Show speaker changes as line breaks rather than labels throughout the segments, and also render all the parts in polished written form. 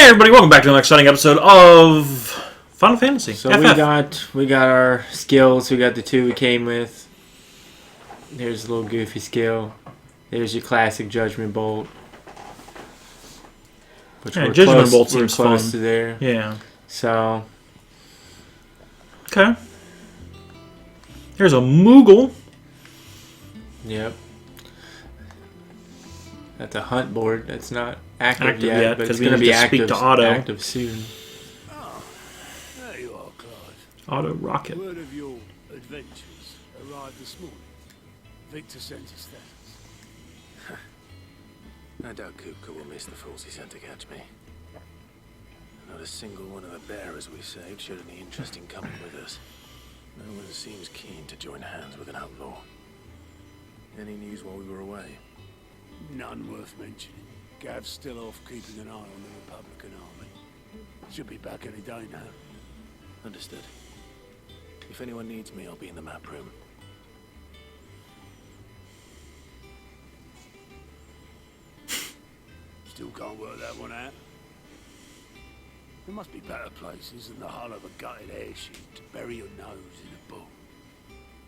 Hey everybody, welcome back to the next exciting episode of Final Fantasy.
So
FF.
we got our skills. We got the two we came with. There's a little goofy skill. There's your classic Judgment Bolt. Which
Yeah, Judgment Bolt
we're
seems
close
fun.
to there.
Yeah.
So
Okay. Here's a Moogle.
yep. That's a hunt board. That's not active,
Active
yet,
yet,
but
'cause
it's
we
going to
need
be
to speak
active,
to Otto.
active soon.
Oh, there you are, Clive.
Auto Rocket.
Word of your adventures arrived this morning. Victor sent his thanks.
I doubt Kupka will miss the fools he sent to catch me. Not a single one of the bearers we saved showed any interest in coming with us. No one seems keen to join hands with an outlaw. Any news while we were away?
None worth mentioning. Gav's still off keeping an eye on the Republican army. Should be back any day now.
Understood. If anyone needs me, I'll be in the map room.
Still can't work that one out. There must be better places than the hull of a gutted airship to bury your nose in a book.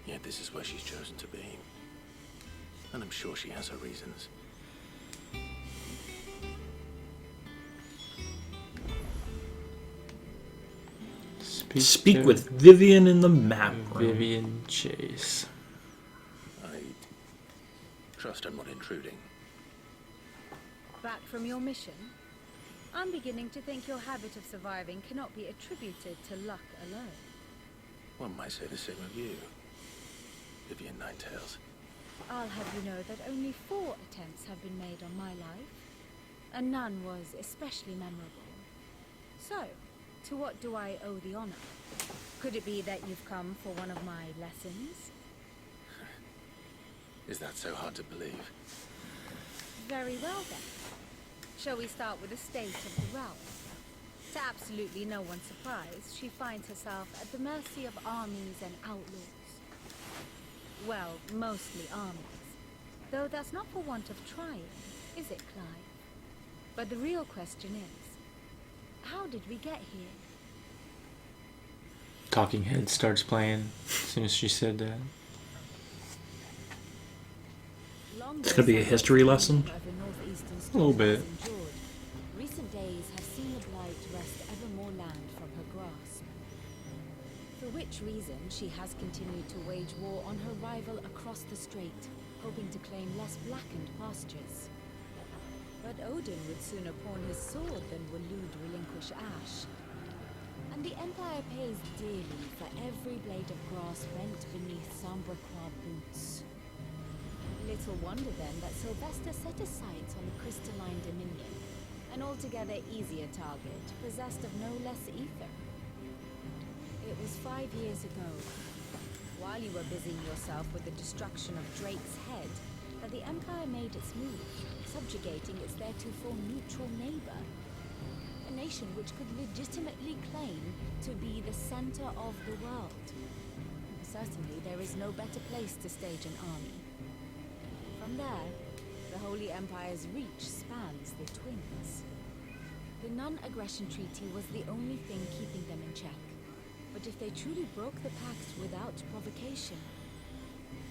Yet this is where she's chosen to be. And I'm sure she has her reasons.
Speak
to
with Vivian in the map room.
Vivian Chase.
I trust I'm not intruding.
Back from your mission? I'm beginning to think your habit of surviving cannot be attributed to luck alone.
One might say the same of you, Vivian Ninetails.
I'll have you know that only 4 attempts have been made on my life, and none was especially memorable. So, to what do I owe the honor? Could it be that you've come for one of my lessons?
Is that so hard to believe?
Very well then. Shall we start with the state of the realm? To absolutely no one's surprise, she finds herself at the mercy of armies and outlaws. Well, mostly armies. Though that's not for want of trying, is it, Clive? But the real question is, how did we get here?
Talking Head starts playing as soon as she said that.
It's gonna be a history lesson.
A little bit.
Recent days have seen the blight wrest ever more land from her grasp. For which reason she has continued to wage war on her rival across the strait, hoping to claim less blackened pastures. But Odin would sooner pawn his sword than Waloed relinquish Ash. And the Empire pays dearly for every blade of grass rent beneath Sambraquois boots. Little wonder then that Sylvester set his sights on the crystalline dominion, an altogether easier target, possessed of no less ether. It was 5 years ago, while you were busying yourself with the destruction of Drake's head, that the Empire made its move, subjugating its theretofore neutral neighbor. A nation which could legitimately claim to be the center of the world. Certainly there is no better place to stage an army. From there, the Holy Empire's reach spans the Twins. The non-aggression treaty was the only thing keeping them in check. But if they truly broke the pact without provocation,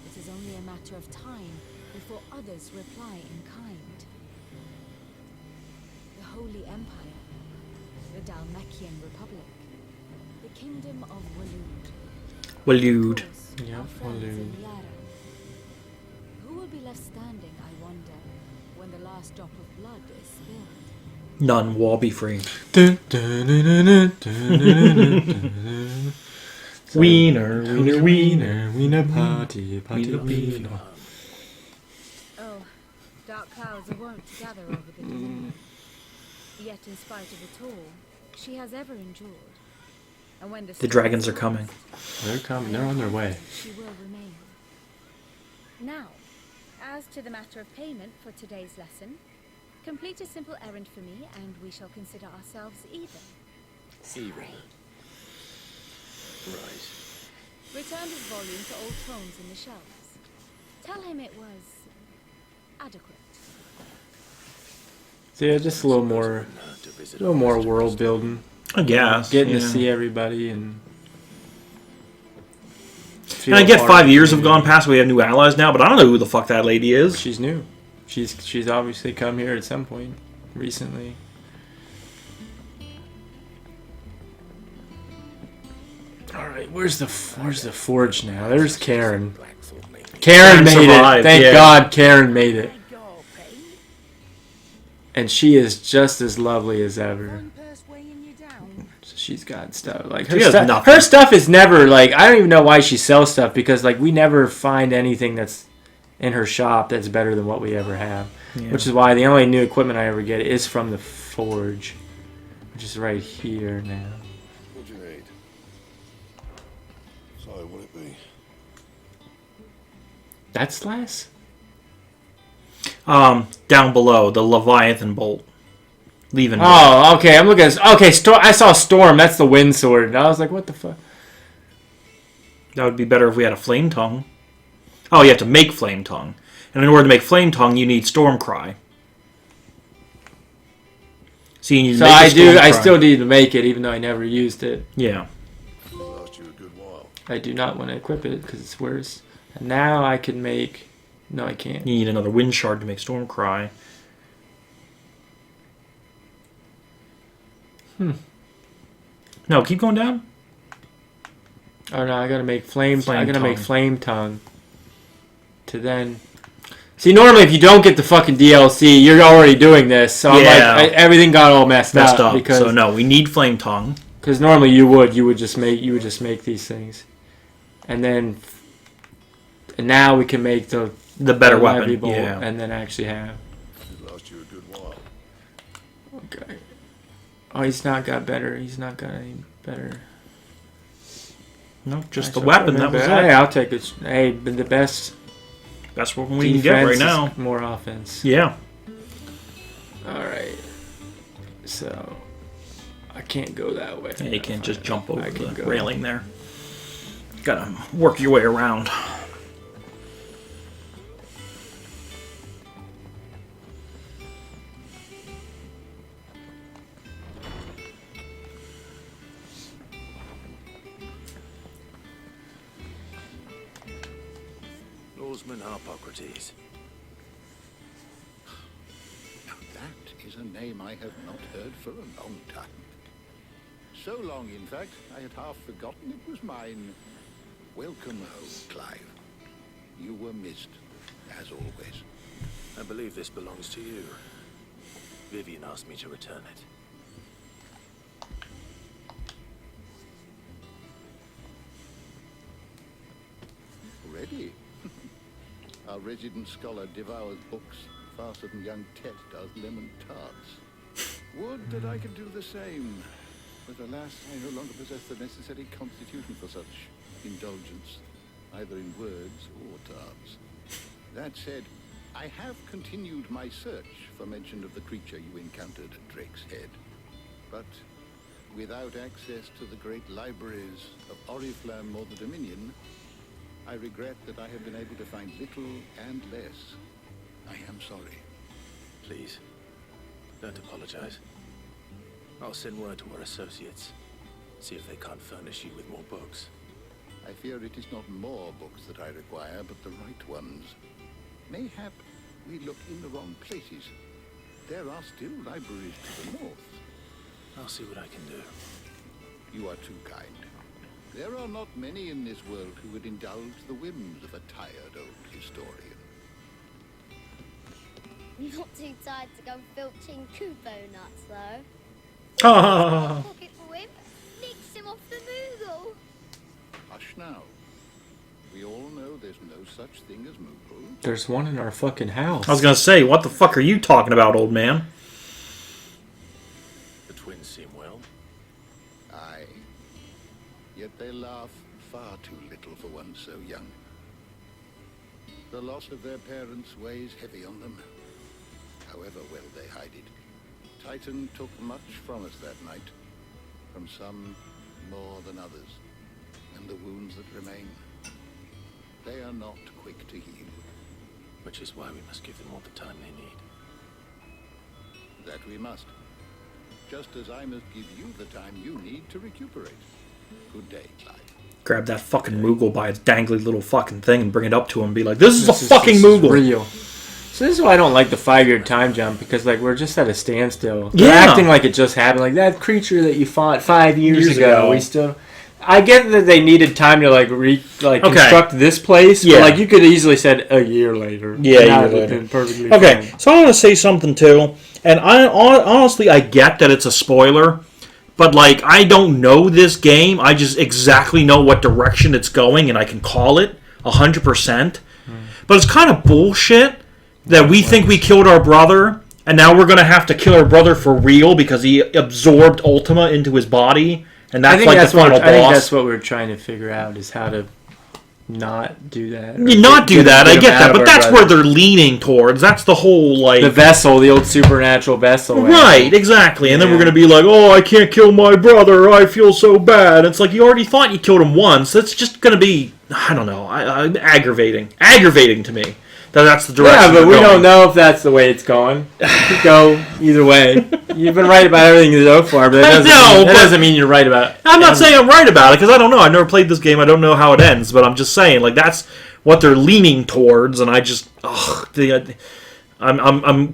it is only a matter of time before others reply in kind. The Holy Empire, the Dalmacian Republic, the Kingdom of Waloed.
Waloed.
Of course,
Yeah,
our friends in
Waloed.
Yara. Who will be left standing, I wonder, when the last drop of blood is spilled?
None. Wall be free.
Dun, dun, dun, dun, dun, dun, dun, dun.
Wiener, wiener, wiener.
Wiener party,
Wiener, wiener.
Oh, dark clouds are wont to gather over the dominion. Yet in spite of it all, she has ever endured. And when
The dragons are coming.
They're coming. They're on their way.
She will remain. Now, as to the matter of payment for today's lesson, complete a simple errand for me, and we shall consider ourselves even.
Even. Right.
Return his volume to old tomes in the shelves. Tell him it was adequate.
So yeah, just a little more
visit.
A little more world building.
I guess.
Getting
yeah.
to see everybody and.
And I get 5 years have gone past. We have new allies now, but I don't know who the fuck that lady is.
She's new. She's obviously come here at some point recently. All right, where's the forge now? There's Karen. Karen made
survived,
it. Thank
yeah.
God Karen made it. And she is just as lovely as ever.
One purse weighing you down.
So she's got stuff like
She has nothing.
her stuff is never like I don't even know why she sells stuff because like we never find anything that's in her shop that's better than what we ever have.
Yeah.
Which is why the only new equipment I ever get is from the forge, which is right here now.
What do you need? So, what it be?
That's less.
Down below the Leviathan bolt. Leaving.
Oh, okay. I'm looking at I saw Storm. That's the wind sword. And I was like, what the fuck?
That would be better if we had a flame tongue. Oh, you have to make flame tongue, and in order to make flame tongue, you need storm cry. So you need to
So
make a
I
storm cry.
still need to make it, even though I never used it.
Yeah.
Last you a good while.
I do not want to equip it because it's worse. And now I can make. No, I can't.
You need another wind shard to make storm cry. No, keep going down.
Oh no, I gotta make flame.
Flame
I gotta make
tongue.
flame tongue. To then. See, normally if you don't get the fucking DLC, you're already doing this. So
Yeah.
I'm like, everything got all messed
Messed up.
because
So no, we need flame tongue.
because normally you would just make these things, and then and now we can make the
The better
heavy
weapon.
bolt
Yeah.
and then actually have.
Last you a good while.
Okay. Oh, he's not got better. He's not got any better.
No, just
I
the
shall
weapon. That
remember.
was
Hey,
it.
I'll take it. Hey, but the best
That's what we can get
defense
right
is
now.
more offense.
Yeah.
All right. So I can't go that way.
Yeah, you can't just jump over
I can
the
go.
railing there. Gotta work your way around.
Lawsman Harpocrates.
Now that is a name I have not heard for a long time. So long, in fact, I had half forgotten it was mine. Welcome home, Clive. You were missed, as always.
I believe this belongs to you. Vivian asked me to return it.
Ready? Our resident scholar devours books faster than young Ted does lemon tarts. Would that I could do the same. But alas, I no longer possess the necessary constitution for such indulgence, either in words or tarts. That said, I have continued my search for mention of the creature you encountered at Drake's Head. But without access to the great libraries of Oriflamme or the Dominion, I regret that I have been able to find little and less. I am sorry.
Please, don't apologize. I'll send word to our associates. See if they can't furnish you with more books.
I fear it is not more books that I require, but the right ones. Mayhap we look in the wrong places. There are still libraries to the north.
I'll see what I can do.
You are too kind. There are not many in this world who would indulge the whims of a tired old historian.
Not too tired to go filching Kubo nuts, though.
Ah.
Pocket for him. Nicks him off the Moogle.
Hush now. We all know there's no such thing as Moogles.
There's one in our fucking house.
I was gonna say, what the fuck are you talking about, old man?
The twins seem well.
Aye. Yet they laugh far too little for one so young. The loss of their parents weighs heavy on them, however well they hide it. Titan took much from us that night, from some more than others, and the wounds that remain, they are not quick to heal.
Which is why we must give them all the time they need.
That we must. just as I must give you the time you need to recuperate. Good day, Clive.
Grab that fucking Moogle by its dangly little fucking thing and bring it up to him and be like, this is a fucking
this
Moogle.
Is real. So this is why I don't like the 5-year time jump, because like we're just at a standstill. They're
Yeah.
acting like it just happened. Like that creature that you fought 5 years ago.
ago.
We still. I get that they needed time to
Okay.
construct this place,
Yeah.
but like you could easily said a year later.
Yeah, a
That
year
would have
later.
been perfectly
Okay,
fine.
so I want to say something too, and honestly I get that it's a spoiler, but like I don't know this game. I just exactly know what direction it's going, and I can call it 100%. But it's kind of bullshit that we think we killed our brother, and now we're gonna have to kill our brother for real because he absorbed Ultima into his body, and that's like the final boss.
I think that's what we're trying to figure out is how to not do that.
You not do that. I
him
get
out
that,
of
but
our
that's
brother.
where they're leaning towards. That's the whole like
The vessel, the old supernatural vessel.
right, exactly. And then we're
Yeah.
gonna be like, "Oh, I can't kill my brother. I feel so bad." It's like you already thought you killed him once. That's just gonna be, I don't know, aggravating to me. That's the direction.
Yeah, but
they're
we
going.
don't know if that's the way it's going. It could go either way. You've been right about everything so far, but
I know,
that
but-
doesn't mean you're right about.
I'm not saying I'm right about it because I don't know. I've never played this game. I don't know how it ends. But I'm just saying, like that's what they're leaning towards, and I just, I'm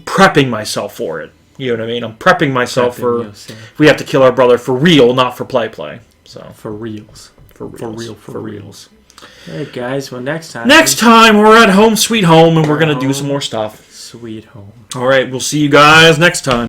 prepping myself for it. You know what I mean? I'm prepping myself for we have to kill our brother for real, not for play. So
for reals.
for reals.
For reals. All right, guys. Well, next time.
Next time we're at home sweet home, and we're gonna do some more stuff.
Sweet home.
All right, we'll see you guys next time.